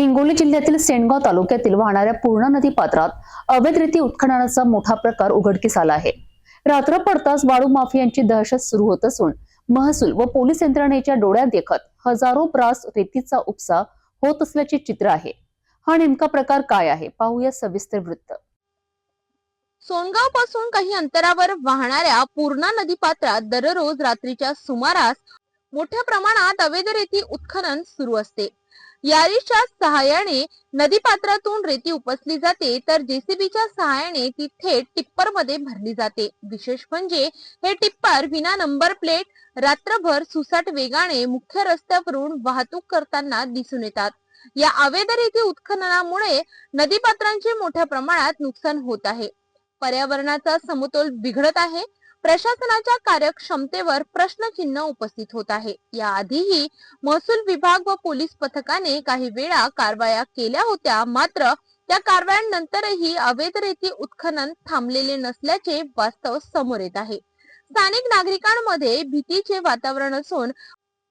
हिंगोली जिल्ह्यातील सेनगाव तालुक्यातील वाहणाऱ्या पूर्णा नदी पात्रात अवैध रेती उत्खननाचा मोठा प्रकार उघडकीस आला आहे। रात्र पडताच वाळू माफियांची दहशत सुरू होत असून महसूल व पोलीस यंत्रणेच्या डोळ्यात देखत हजारो ब्रास रेतीचा उपसा होत असल्याचे चित्र आहे। हा नेमका प्रकार काय आहे, पाहूया सविस्तर वृत्त। सोनगाव पासून काही अंतरावर वाहणाऱ्या पूर्णा नदी पात्रात दररोज रात्रीच्या सुमारास मोठ्या प्रमाणात अवैध रेती उत्खनन सुरू असते। यारीच्या सहाय्याने नदी पात्रातून रेती उपसली जाते, तर जेसीबीच्या सहाय्याने ती थेट टिप्पर मध्ये भरली जाते। विशेष म्हणजे हे टिप्पर विना नंबर प्लेट रात्रभर सुसाट वेगाने मुख्य रस्त्यावरून वाहतूक करताना दिसून येतात। या अवैध रेती उत्खननामुळे नदीपात्रांचे मोठ्या प्रमाणात नुकसान होत आहे, पर्यावरणाचा समतोल बिघडत आहे, प्रशासनाच्या कार्यक्षमतेवर प्रश्नचिन्ह उपस्थित होत आहे। याआधीही महसूल विभाग व पोलीस पथकाने काही वेळा कारवाया केल्या होत्या, मात्र त्या कारवायांनंतरही अवैध रेती उत्खनन थांबलेले नसल्याचे वास्तव समोर येत आहे। स्थानिक नागरिकांमध्ये भीतीचे वातावरण असून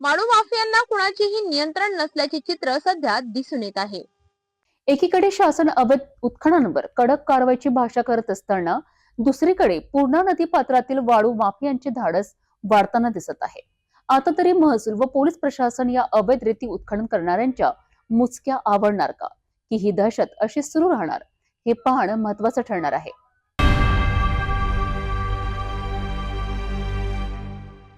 वाळू माफियांना कुणाचेही नियंत्रण नसल्याचे चित्र सध्या दिसून येत आहे। एकीकडे शासन अवैध उत्खननावर कडक कारवाईची भाषा करत असताना दुसरीकडे पूर्णा नदी पात्रातील वाळू माफियांचे धाडस वाढताना दिसत आहे। आता तरी महसूल व पोलीस प्रशासन या अवैध रेती उत्खनन करणाऱ्यांच्या मुचक्या आवडणार का, की ही दहशत अशी सुरू राहणार, हे पाहणं महत्त्वाचं ठरणार आहे।